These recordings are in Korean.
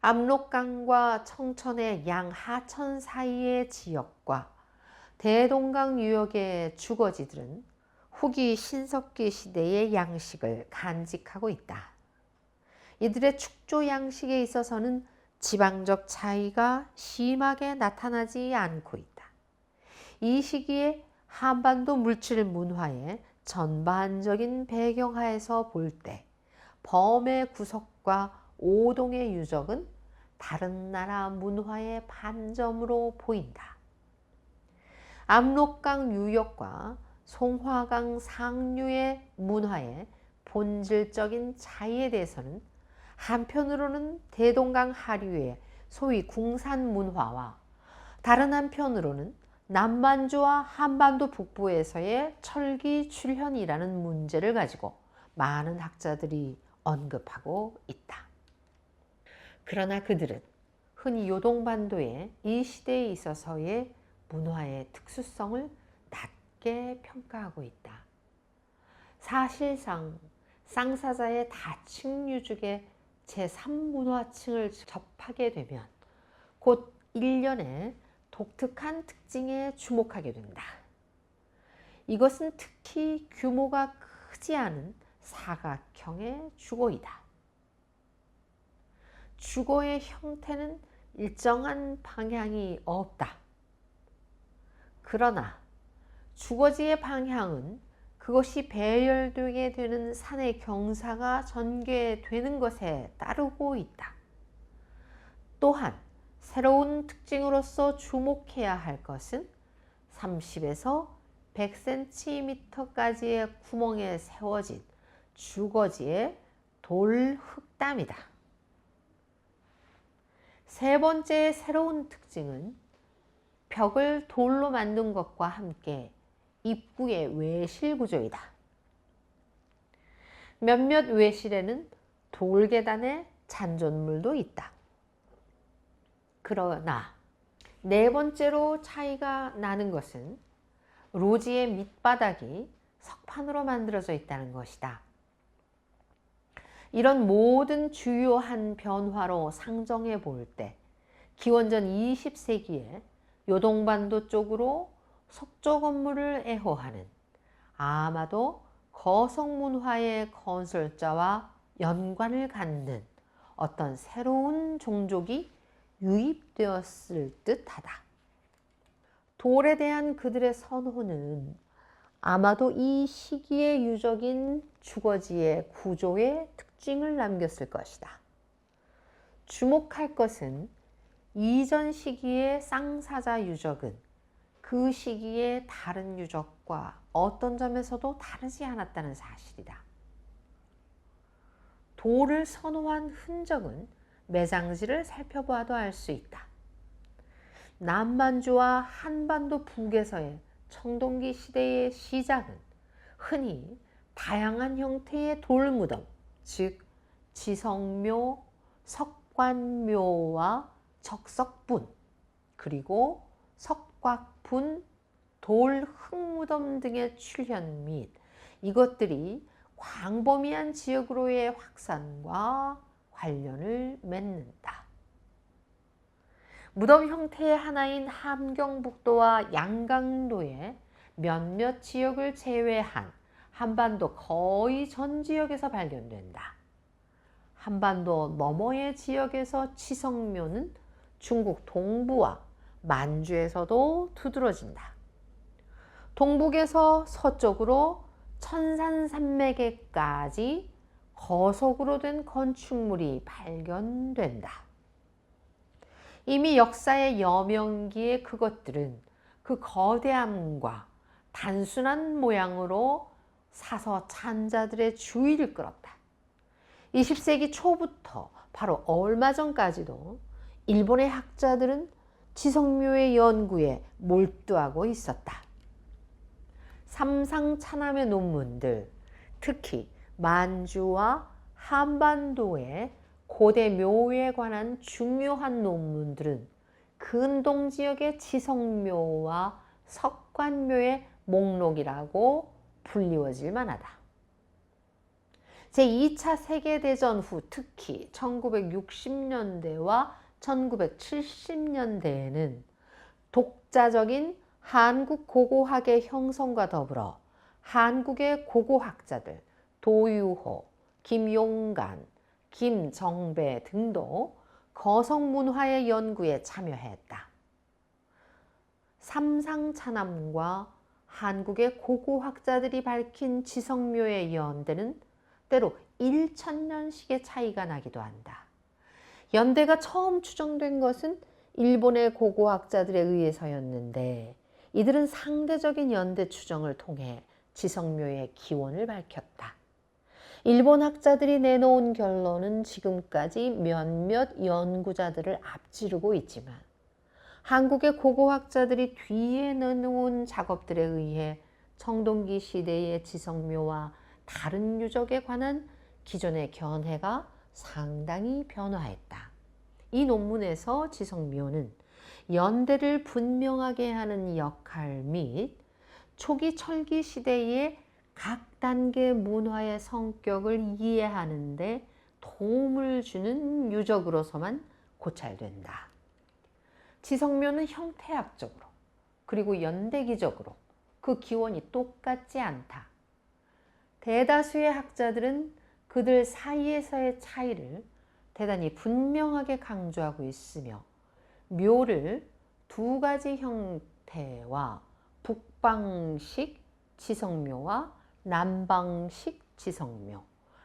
압록강과 청천의 양하천 사이의 지역과 대동강 유역의 주거지들은 후기 신석기 시대의 양식을 간직하고 있다. 이들의 축조 양식에 있어서는 지방적 차이가 심하게 나타나지 않고 있다. 이 시기에 한반도 물질 문화의 전반적인 배경하에서 볼 때 범의 구석과 오동의 유적은 다른 나라 문화의 반점으로 보인다. 압록강 유역과 송화강 상류의 문화의 본질적인 차이에 대해서는 한편으로는 대동강 하류의 소위 궁산 문화와 다른 한편으로는 남만주와 한반도 북부에서의 철기 출현이라는 문제를 가지고 많은 학자들이 언급하고 있다. 그러나 그들은 흔히 요동반도의 이 시대에 있어서의 문화의 특수성을 낮게 평가하고 있다. 사실상 쌍사자의 다층 유적의 제3문화층을 접하게 되면 곧 일련의 독특한 특징에 주목하게 된다. 이것은 특히 규모가 크지 않은 사각형의 주거이다. 주거의 형태는 일정한 방향이 없다. 그러나 주거지의 방향은 그것이 배열되게 되는 산의 경사가 전개되는 것에 따르고 있다. 또한 새로운 특징으로서 주목해야 할 것은 30에서 100cm까지의 구멍에 세워진 주거지의 돌 흙담이다. 세 번째 새로운 특징은 벽을 돌로 만든 것과 함께 입구의 외실 구조이다. 몇몇 외실에는 돌계단의 잔존물도 있다. 그러나 네 번째로 차이가 나는 것은 로지의 밑바닥이 석판으로 만들어져 있다는 것이다. 이런 모든 주요한 변화로 상정해 볼 때 기원전 20세기에 요동반도 쪽으로 석조 건물을 애호하는 아마도 거성문화의 건설자와 연관을 갖는 어떤 새로운 종족이 유입되었을 듯하다. 돌에 대한 그들의 선호는 아마도 이 시기의 유적인 주거지의 구조에 특징을 남겼을 것이다. 주목할 것은 이전 시기의 쌍사자 유적은 그 시기의 다른 유적과 어떤 점에서도 다르지 않았다는 사실이다. 돌을 선호한 흔적은 매장지를 살펴보아도 알 수 있다. 남만주와 한반도 북에서의 청동기 시대의 시작은 흔히 다양한 형태의 돌무덤, 즉 지성묘, 석관묘와 적석분, 그리고 석곽분, 돌 흙무덤 등의 출현 및 이것들이 광범위한 지역으로의 확산과 관련을 맺는다. 무덤 형태의 하나인 함경북도와 양강도의 몇몇 지역을 제외한 한반도 거의 전 지역에서 발견된다. 한반도 너머의 지역에서 치성묘는 중국 동부와 만주에서도 두드러진다. 동북에서 서쪽으로 천산산맥에까지 거석으로 된 건축물이 발견된다. 이미 역사의 여명기에 그것들은 그 거대함과 단순한 모양으로 사서 찬자들의 주의를 끌었다. 20세기 초부터 바로 얼마 전까지도 일본의 학자들은 지성묘의 연구에 몰두하고 있었다. 삼상차남의 논문들, 특히 만주와 한반도의 고대 묘에 관한 중요한 논문들은 근동 지역의 지성묘와 석관묘의 목록이라고 불리워질 만하다. 제2차 세계대전 후 특히 1960년대와 1970년대에는 독자적인 한국 고고학의 형성과 더불어 한국의 고고학자들 도유호, 김용관, 김정배 등도 거성문화의 연구에 참여했다. 삼상차남과 한국의 고고학자들이 밝힌 지성묘의 연대는 때로 1000년씩의 차이가 나기도 한다. 연대가 처음 추정된 것은 일본의 고고학자들에 의해서였는데 이들은 상대적인 연대 추정을 통해 지성묘의 기원을 밝혔다. 일본 학자들이 내놓은 결론은 지금까지 몇몇 연구자들을 앞지르고 있지만 한국의 고고학자들이 뒤에 내놓은 작업들에 의해 청동기 시대의 지성묘와 다른 유적에 관한 기존의 견해가 상당히 변화했다. 이 논문에서 지성묘는 연대를 분명하게 하는 역할 및 초기 철기 시대의 각 단계 문화의 성격을 이해하는 데 도움을 주는 유적으로서만 고찰된다. 지성묘는 형태학적으로 그리고 연대기적으로 그 기원이 똑같지 않다. 대다수의 학자들은 그들 사이에서의 차이를 대단히 분명하게 강조하고 있으며 묘를 두 가지 형태와 북방식 지성묘와 남방식 지성묘,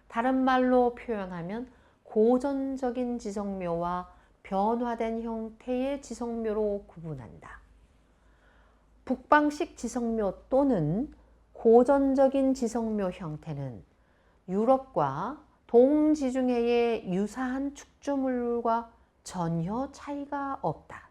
다른 말로 표현하면 고전적인 지성묘와 변화된 형태의 지성묘로 구분한다. 북방식 지성묘 또는 고전적인 지성묘 형태는 유럽과 동지중해의 유사한 축조물과 전혀 차이가 없다.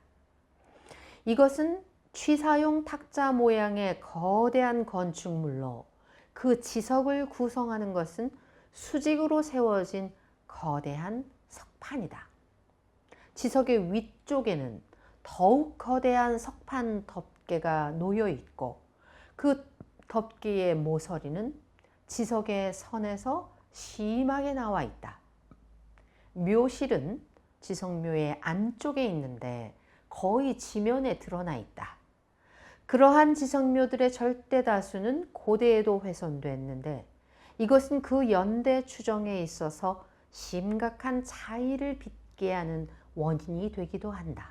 이것은 취사용 탁자 모양의 거대한 건축물로 그 지석을 구성하는 것은 수직으로 세워진 거대한 석판이다. 지석의 위쪽에는 더욱 거대한 석판 덮개가 놓여 있고 그 덮개의 모서리는 지석의 선에서 심하게 나와 있다. 묘실은 지성묘의 안쪽에 있는데 거의 지면에 드러나 있다. 그러한 지성묘들의 절대 다수는 고대에도 훼손됐는데 이것은 그 연대 추정에 있어서 심각한 차이를 빚게 하는 원인이 되기도 한다.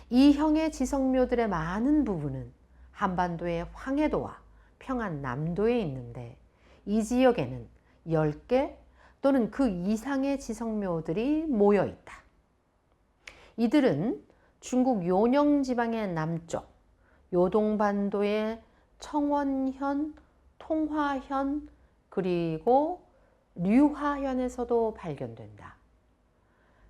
이 형의 지성묘들의 많은 부분은 한반도의 황해도와 평안남도에 있는데 이 지역에는 10개 또는 그 이상의 지성묘들이 모여 있다. 이들은 중국 요령 지방의 남쪽 요동반도의 청원현, 통화현 그리고 류화현에서도 발견된다.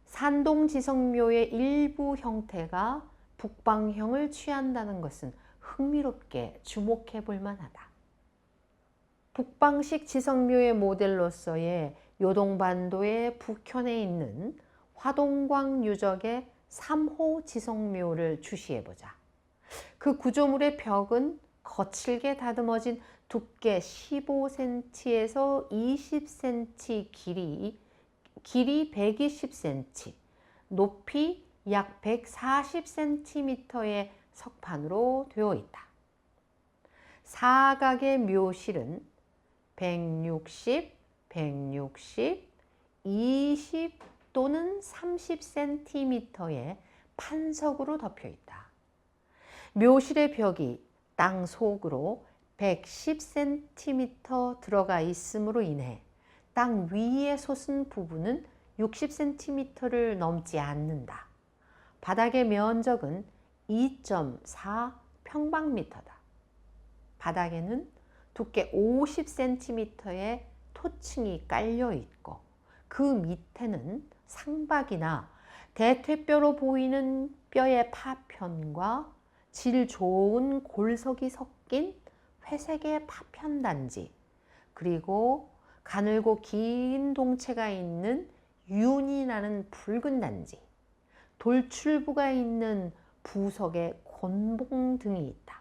산동 지성묘의 일부 형태가 북방형을 취한다는 것은 흥미롭게 주목해 볼 만하다. 북방식 지성묘의 모델로서의 요동반도의 북현에 있는 화동광 유적의 3호 지성묘를 주시해보자. 그 구조물의 벽은 거칠게 다듬어진 두께 15cm에서 20cm 길이 120cm, 높이 약 140cm의 석판으로 되어 있다. 사각의 묘실은 160, 160, 20 또는 30cm의 판석으로 덮여 있다. 묘실의 벽이 땅 속으로 110cm 들어가 있으므로 인해 땅 위에 솟은 부분은 60cm를 넘지 않는다. 바닥의 면적은 2.4 평방미터다. 바닥에는 두께 50cm의 토층이 깔려 있고 그 밑에는 상박이나 대퇴뼈로 보이는 뼈의 파편과 질 좋은 골석이 섞인 회색의 파편단지, 그리고 가늘고 긴 동체가 있는 윤이 나는 붉은 단지, 돌출부가 있는 부석의 곤봉 등이 있다.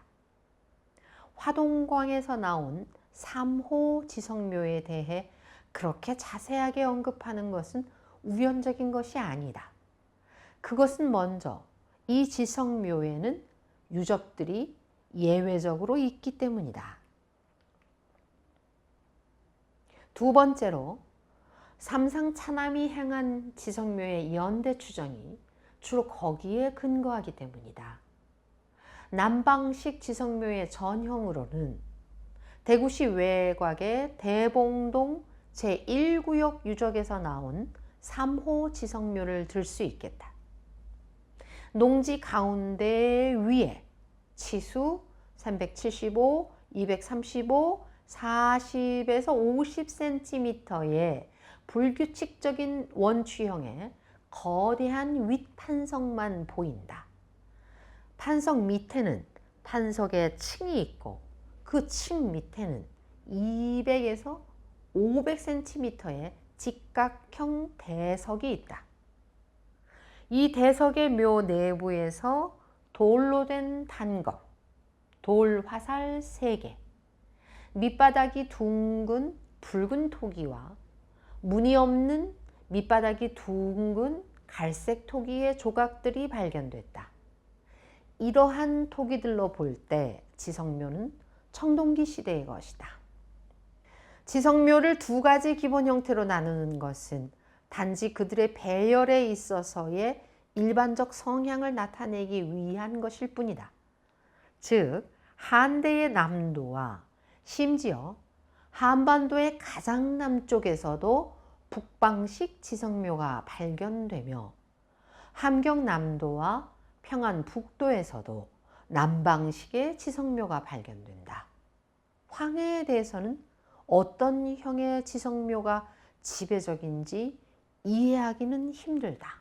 화동광에서 나온 3호 지성묘에 대해 그렇게 자세하게 언급하는 것은 우연적인 것이 아니다. 그것은 먼저 이 지성묘에는 유적들이 예외적으로 있기 때문이다. 두 번째로 삼상차남이 행한 지성묘의 연대 추정이 주로 거기에 근거하기 때문이다. 남방식 지성묘의 전형으로는 대구시 외곽의 대봉동 제1구역 유적에서 나온 3호 지성묘를 들 수 있겠다. 농지 가운데 위에 치수 375, 235, 40에서 50cm의 불규칙적인 원추형의 거대한 윗판석만 보인다. 판석 밑에는 판석에 층이 있고 그 층 밑에는 200에서 500cm의 직각형 대석이 있다. 이 대석의 묘 내부에서 돌로 된 단검, 돌 화살 3개, 밑바닥이 둥근 붉은 토기와 무늬 없는 밑바닥이 둥근 갈색 토기의 조각들이 발견됐다. 이러한 토기들로 볼 때 지성묘는 청동기 시대의 것이다. 지성묘를 두 가지 기본 형태로 나누는 것은 단지 그들의 배열에 있어서의 일반적 성향을 나타내기 위한 것일 뿐이다. 즉, 한대의 남도와 심지어 한반도의 가장 남쪽에서도 북방식 지성묘가 발견되며 함경남도와 평안북도에서도 남방식의 지성묘가 발견된다. 황해에 대해서는 어떤 형의 지성묘가 지배적인지 이해하기는 힘들다.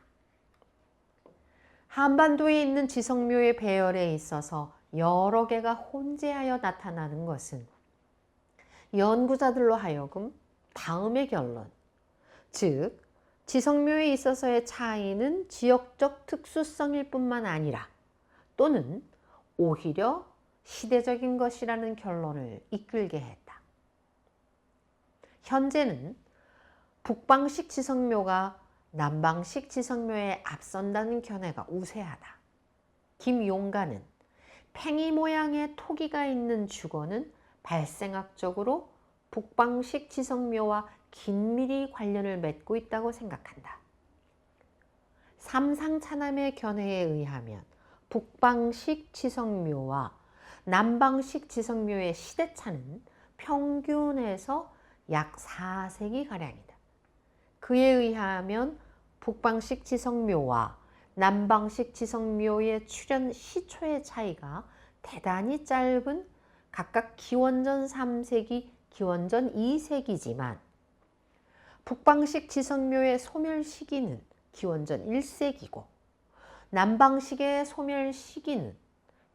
한반도에 있는 지성묘의 배열에 있어서 여러 개가 혼재하여 나타나는 것은 연구자들로 하여금 다음의 결론, 즉 지성묘에 있어서의 차이는 지역적 특수성일 뿐만 아니라 또는 오히려 시대적인 것이라는 결론을 이끌게 했다. 현재는 북방식 지성묘가 남방식 지성묘에 앞선다는 견해가 우세하다. 김용가는 팽이 모양의 토기가 있는 주거는 발생학적으로 북방식 지성묘와 긴밀히 관련을 맺고 있다고 생각한다. 삼상차남의 견해에 의하면 북방식 지성묘와 남방식 지성묘의 시대차는 평균에서 약 4세기가량이다. 그에 의하면 북방식 지성묘와 남방식 지성묘의 출현 시초의 차이가 대단히 짧은 각각 기원전 3세기, 기원전 2세기지만 북방식 지성묘의 소멸 시기는 기원전 1세기고 남방식의 소멸 시기는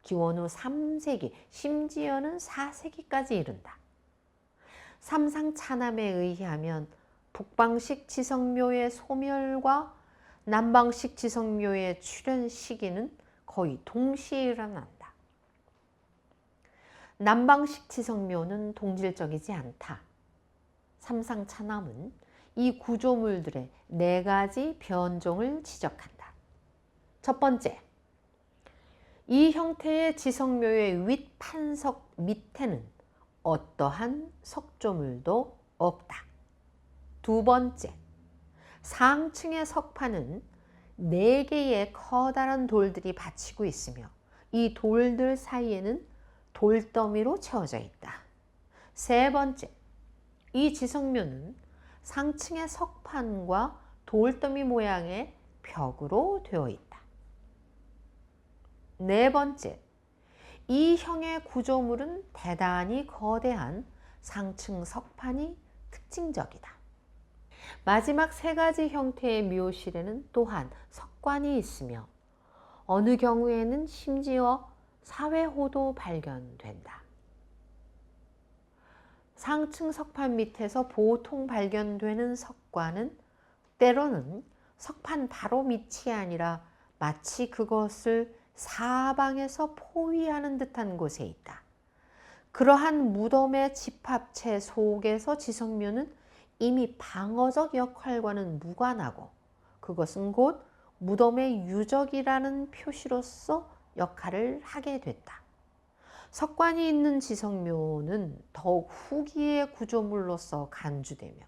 기원 후 3세기, 심지어는 4세기까지 이른다. 삼상차남에 의하면 북방식 지성묘의 소멸과 남방식 지성묘의 출현 시기는 거의 동시에 일어난다. 남방식 지성묘는 동질적이지 않다. 삼상차남은 이 구조물들의 4가지 변종을 지적한다. 첫 번째, 이 형태의 지성묘의 윗판석 밑에는 어떠한 석조물도 없다. 두 번째, 상층의 석판은 4개의 커다란 돌들이 받치고 있으며 이 돌들 사이에는 돌더미로 채워져 있다. 세 번째, 이 지성묘는 상층의 석판과 돌더미 모양의 벽으로 되어 있다. 네 번째, 이 형의 구조물은 대단히 거대한 상층 석판이 특징적이다. 마지막 3가지 형태의 묘실에는 또한 석관이 있으며 어느 경우에는 심지어 사회호도 발견된다. 상층 석판 밑에서 보통 발견되는 석관은 때로는 석판 바로 밑이 아니라 마치 그것을 사방에서 포위하는 듯한 곳에 있다. 그러한 무덤의 집합체 속에서 지성묘는 이미 방어적 역할과는 무관하고 그것은 곧 무덤의 유적이라는 표시로서 역할을 하게 됐다. 석관이 있는 지성묘는 더욱 후기의 구조물로서 간주되며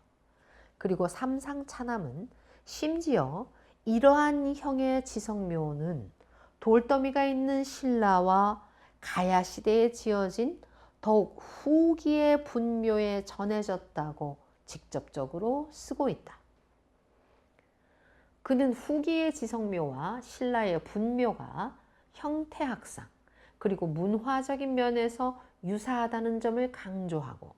그리고 삼상차남은 심지어 이러한 형의 지성묘는 돌더미가 있는 신라와 가야 시대에 지어진 더욱 후기의 분묘에 전해졌다고 직접적으로 쓰고 있다. 그는 후기의 지성묘와 신라의 분묘가 형태학상 그리고 문화적인 면에서 유사하다는 점을 강조하고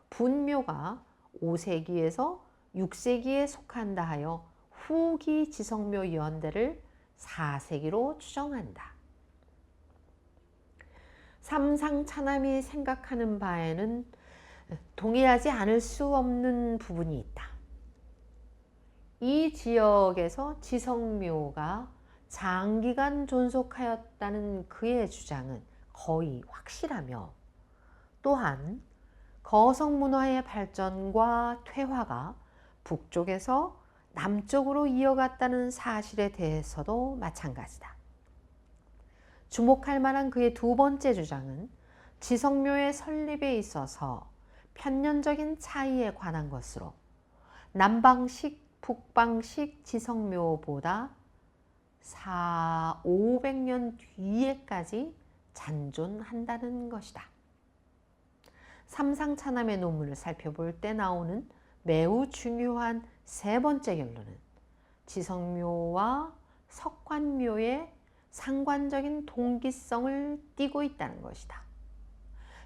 분묘가 5세기에서 6세기에 속한다 하여 후기 지성묘 연대를 4세기로 추정한다. 삼상차남이 생각하는 바에는 동의하지 않을 수 없는 부분이 있다. 이 지역에서 지성묘가 장기간 존속하였다는 그의 주장은 거의 확실하며 또한 거성문화의 발전과 퇴화가 북쪽에서 남쪽으로 이어갔다는 사실에 대해서도 마찬가지다. 주목할 만한 그의 두 번째 주장은 지성묘의 설립에 있어서 편년적인 차이에 관한 것으로 남방식, 북방식 지성묘보다 500년 뒤에까지 잔존한다는 것이다. 삼상차남의 논문을 살펴볼 때 나오는 매우 중요한 세 번째 결론은 지성묘와 석관묘의 상관적인 동기성을 띠고 있다는 것이다.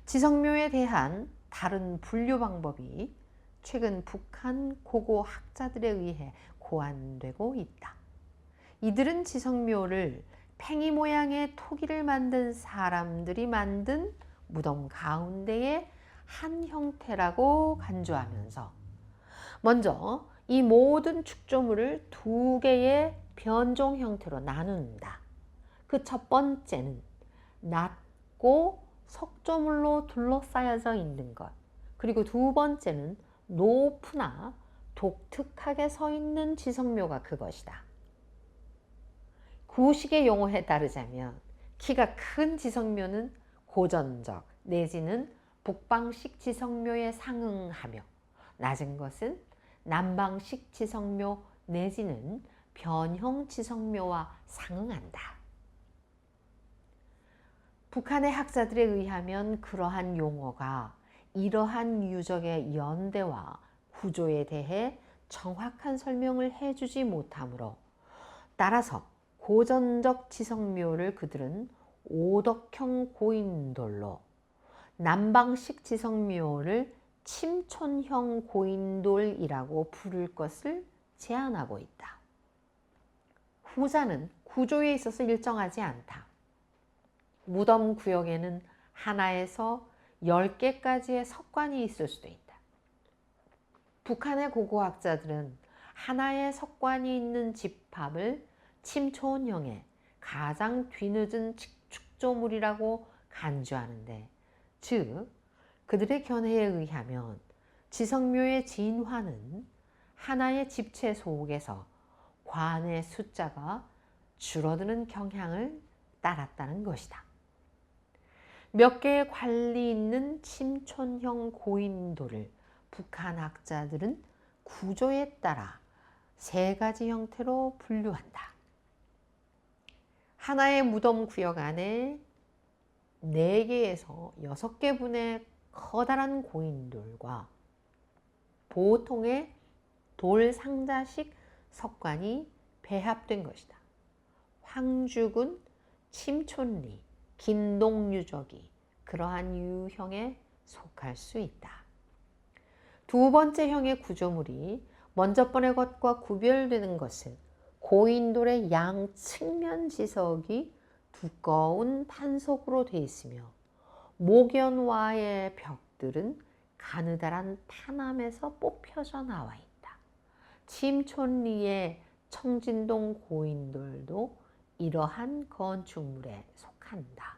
지성묘에 대한 다른 분류 방법이 최근 북한 고고 학자들에 의해 고안되고 있다. 이들은 지성묘를 팽이 모양의 토기를 만든 사람들이 만든 무덤 가운데의 한 형태라고 간주하면서 먼저 이 모든 축조물을 두 개의 변종 형태로 나눈다. 그 첫 번째는 낮고 석조물로 둘러싸여져 있는 것, 그리고 두 번째는 높으나 독특하게 서 있는 지성묘가 그것이다. 구식의 용어에 따르자면 키가 큰 지성묘는 고전적 내지는 북방식 지성묘에 상응하며 낮은 것은 남방식 지성묘 내지는 변형 지성묘와 상응한다. 북한의 학자들에 의하면 그러한 용어가 이러한 유적의 연대와 구조에 대해 정확한 설명을 해주지 못하므로 따라서 고전적 지성묘를 그들은 오덕형 고인돌로 남방식 지성묘를 침촌형 고인돌이라고 부를 것을 제안하고 있다. 후자는 구조에 있어서 일정하지 않다. 무덤 구역에는 하나에서 10개까지의 석관이 있을 수도 있다. 북한의 고고학자들은 하나의 석관이 있는 집합을 침촌형의 가장 뒤늦은 축조물이라고 간주하는데, 즉 그들의 견해에 의하면 지성묘의 진화는 하나의 집체 속에서 관의 숫자가 줄어드는 경향을 따랐다는 것이다. 몇 개의 관리 있는 침촌형 고인돌을 북한 학자들은 구조에 따라 세 가지 형태로 분류한다. 하나의 무덤 구역 안에 4개에서 6개분의 커다란 고인돌과 보통의 돌 상자식 석관이 배합된 것이다. 황주군, 침촌리, 김동유적이 그러한 유형에 속할 수 있다. 두 번째 형의 구조물이 먼저 번의 것과 구별되는 것은 고인돌의 양측면 지석이 두꺼운 판석으로 되어 있으며 목연와의 벽들은 가느다란 판암에서 뽑혀져 나와 있다. 침촌리의 청진동 고인돌도 이러한 건축물에 속한다.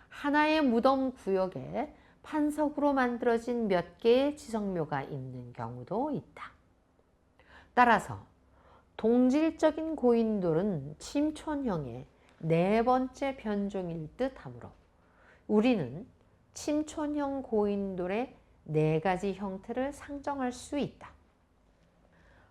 하나의 무덤 구역에 판석으로 만들어진 몇 개의 지성묘가 있는 경우도 있다. 따라서 동질적인 고인돌은 침촌형의 네 번째 변종일 듯 하므로 우리는 침촌형 고인돌의 네 가지 형태를 상정할 수 있다.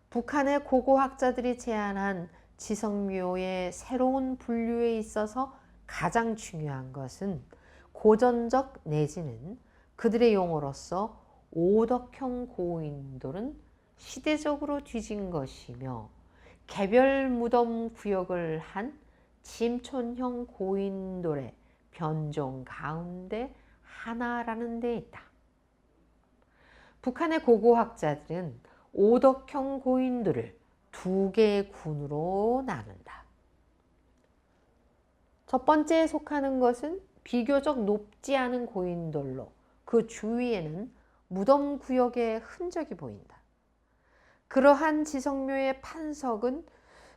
북한의 고고학자들이 제안한 지성묘의 새로운 분류에 있어서 가장 중요한 것은 고전적 내지는 그들의 용어로서 오덕형 고인돌은 시대적으로 뒤진 것이며 개별 무덤 구역을 한 침촌형 고인돌의 변종 가운데 하나라는 데 있다. 북한의 고고학자들은 오덕형 고인돌을 두 개의 군으로 나눈다. 첫 번째에 속하는 것은 비교적 높지 않은 고인돌로 그 주위에는 무덤 구역의 흔적이 보인다. 그러한 지성묘의 판석은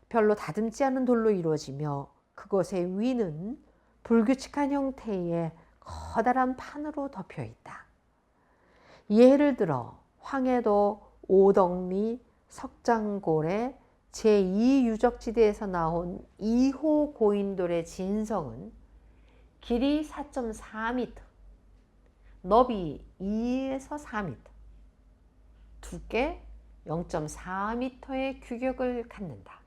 별로 다듬지 않은 돌로 이루어지며 그것의 위는 불규칙한 형태의 커다란 판으로 덮여 있다. 예를 들어 황해도 오덕리 석장골의 제2유적지대에서 나온 2호 고인돌의 진성은 길이 4.4m, 너비 2에서 4m, 두께 0.4m의 규격을 갖는다.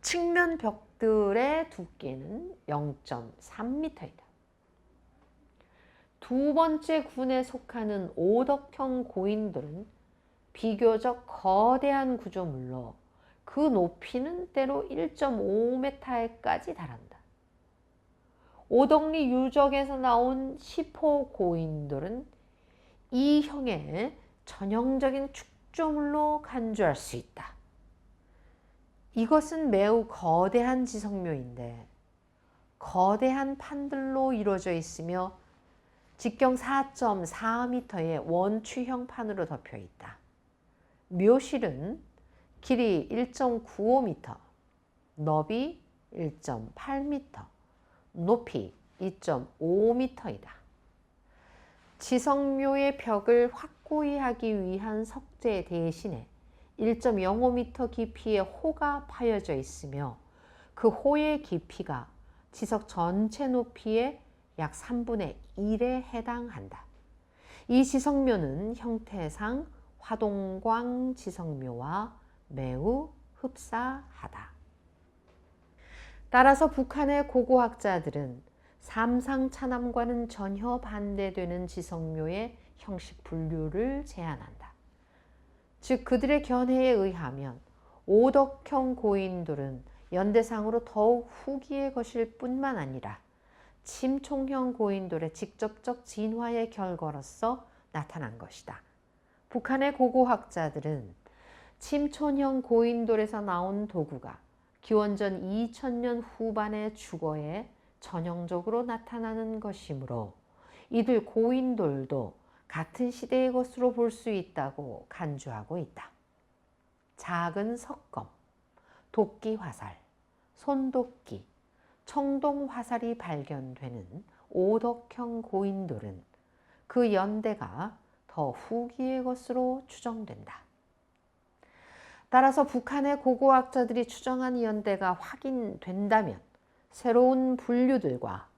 측면 벽들의 두께는 0.3m이다. 두 번째 군에 속하는 오덕형 고인돌은 비교적 거대한 구조물로 그 높이는 때로 1.5m까지 달한다. 오덕리 유적에서 나온 10호 고인돌은 이 형의 전형적인 축조물로 간주할 수 있다. 이것은 매우 거대한 지성묘인데 거대한 판들로 이루어져 있으며 직경 4.4m의 원추형 판으로 덮여 있다. 묘실은 길이 1.95m, 너비 1.8m, 높이 2.5m이다. 지성묘의 벽을 확고히 하기 위한 석재 대신에 1.05m 깊이의 호가 파여져 있으며 그 호의 깊이가 지석 전체 높이의 약 3분의 1에 해당한다. 이 지성묘는 형태상 화동광 지성묘와 매우 흡사하다. 따라서 북한의 고고학자들은 삼상차남과는 전혀 반대되는 지성묘의 형식 분류를 제안한다. 즉 그들의 견해에 의하면 오덕형 고인돌은 연대상으로 더욱 후기의 것일 뿐만 아니라 침총형 고인돌의 직접적 진화의 결과로서 나타난 것이다. 북한의 고고학자들은 침촌형 고인돌에서 나온 도구가 기원전 2000년 후반의 주거에 전형적으로 나타나는 것이므로 이들 고인돌도 같은 시대의 것으로 볼 수 있다고 간주하고 있다. 작은 석검, 도끼 화살, 손도끼, 청동 화살이 발견되는 오덕형 고인돌은 그 연대가 더 후기의 것으로 추정된다. 따라서 북한의 고고학자들이 추정한 연대가 확인된다면 새로운 분류들과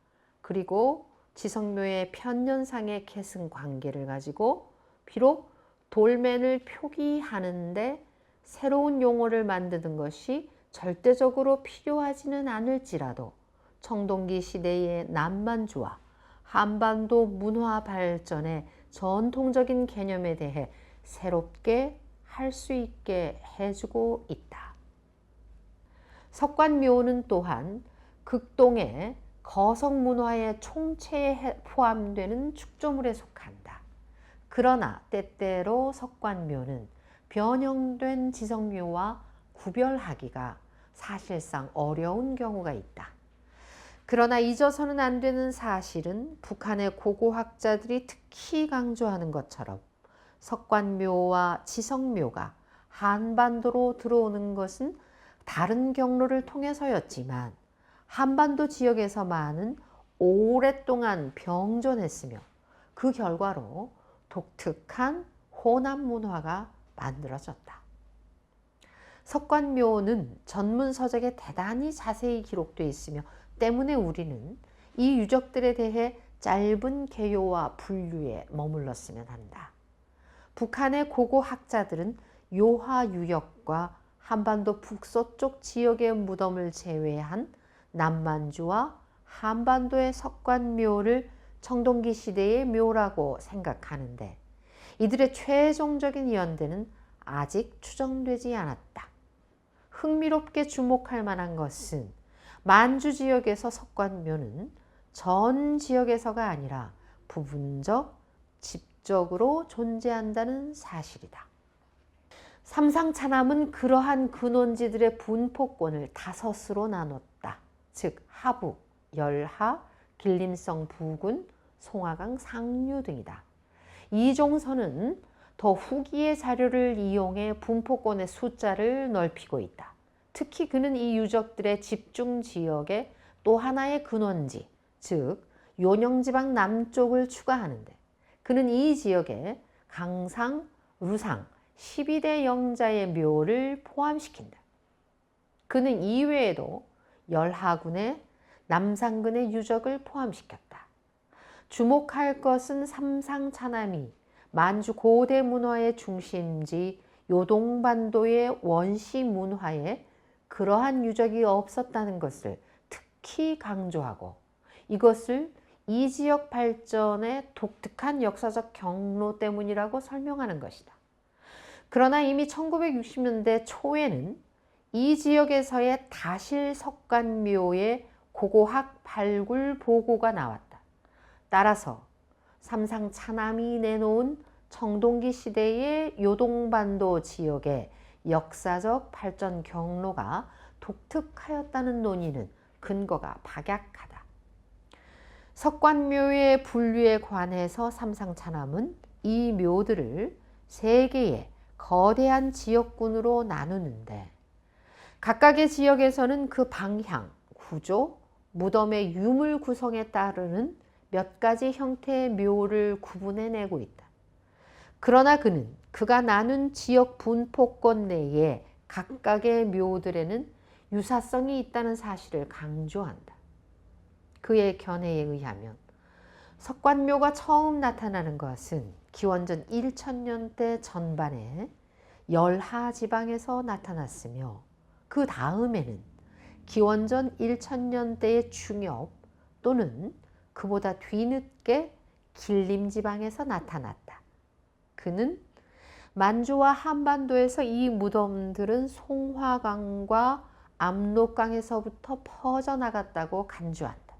그리고 지성묘의 편년상의 계승 관계를 가지고 비록 돌멘을 표기하는데 새로운 용어를 만드는 것이 절대적으로 필요하지는 않을지라도 청동기 시대의 남만주와 한반도 문화 발전의 전통적인 개념에 대해 새롭게 할 수 있게 해주고 있다. 석관묘는 또한 극동의 거성 문화의 총체에 포함되는 축조물에 속한다. 그러나 때때로 석관묘는 변형된 지성묘와 구별하기가 사실상 어려운 경우가 있다. 그러나 잊어서는 안 되는 사실은 북한의 고고학자들이 특히 강조하는 것처럼 석관묘와 지성묘가 한반도로 들어오는 것은 다른 경로를 통해서였지만 한반도 지역에서만은 오랫동안 병존했으며 그 결과로 독특한 호남 문화가 만들어졌다. 석관묘는 전문 서적에 대단히 자세히 기록되어 있으며 때문에 우리는 이 유적들에 대해 짧은 개요와 분류에 머물렀으면 한다. 북한의 고고 학자들은 요하유역과 한반도 북서쪽 지역의 무덤을 제외한 남만주와 한반도의 석관묘를 청동기 시대의 묘라고 생각하는데 이들의 최종적인 연대는 아직 추정되지 않았다. 흥미롭게 주목할 만한 것은 만주 지역에서 석관묘는 전 지역에서가 아니라 부분적, 집적으로 존재한다는 사실이다. 삼상차남은 그러한 근원지들의 분포권을 5으로 나눴다. 즉 하북, 열하, 길림성 부근, 송화강 상류 등이다. 이종서는 더 후기의 자료를 이용해 분포권의 숫자를 넓히고 있다. 특히 그는 이 유적들의 집중 지역에 또 하나의 근원지, 즉 요령지방 남쪽을 추가하는데 그는 이 지역에 강상, 루상, 12대 영자의 묘를 포함시킨다. 그는 이외에도 열하군의 남상근의 유적을 포함시켰다. 주목할 것은 삼상차남이 만주 고대 문화의 중심지 요동반도의 원시 문화에 그러한 유적이 없었다는 것을 특히 강조하고 이것을 이 지역 발전의 독특한 역사적 경로 때문이라고 설명하는 것이다. 그러나 이미 1960년대 초에는 이 지역에서의 다실 석관묘의 고고학 발굴 보고가 나왔다. 따라서 삼상차남이 내놓은 청동기 시대의 요동반도 지역의 역사적 발전 경로가 독특하였다는 논의는 근거가 박약하다. 석관묘의 분류에 관해서 삼상차남은 이 묘들을 3개의 거대한 지역군으로 나누는데 각각의 지역에서는 그 방향, 구조, 무덤의 유물 구성에 따르는 몇 가지 형태의 묘를 구분해내고 있다. 그러나 그는 그가 나눈 지역 분포권 내에 각각의 묘들에는 유사성이 있다는 사실을 강조한다. 그의 견해에 의하면 석관묘가 처음 나타나는 것은 기원전 1000년대 전반에 열하 지방에서 나타났으며 그 다음에는 기원전 1000년대의 중엽 또는 그보다 뒤늦게 길림 지방에서 나타났다. 그는 만주와 한반도에서 이 무덤들은 송화강과 압록강에서부터 퍼져나갔다고 간주한다.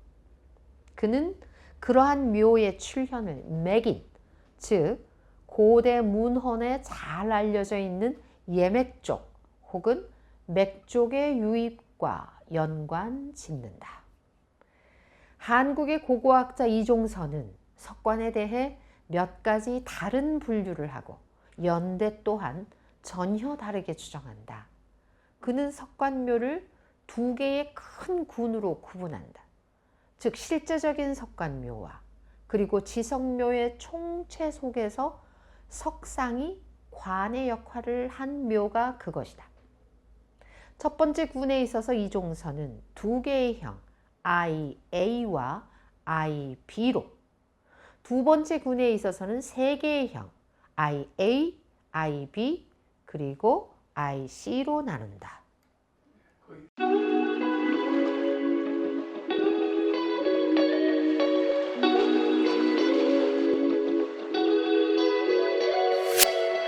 그는 그러한 묘의 출현을 맥인, 즉 고대 문헌에 잘 알려져 있는 예맥족 혹은 맥족의 유입과 연관 짓는다. 한국의 고고학자 이종서는 석관에 대해 몇 가지 다른 분류를 하고 연대 또한 전혀 다르게 추정한다. 그는 석관묘를 2개의 큰 군으로 구분한다. 즉 실제적인 석관묘와 그리고 지석묘의 총체 속에서 석상이 관의 역할을 한 묘가 그것이다. 첫 번째 군에 있어서 이종서는 2개의 형 IA와 IB로, 두 번째 군에 있어서는 3개의 형 IA, IB 그리고 IC로 나눈다.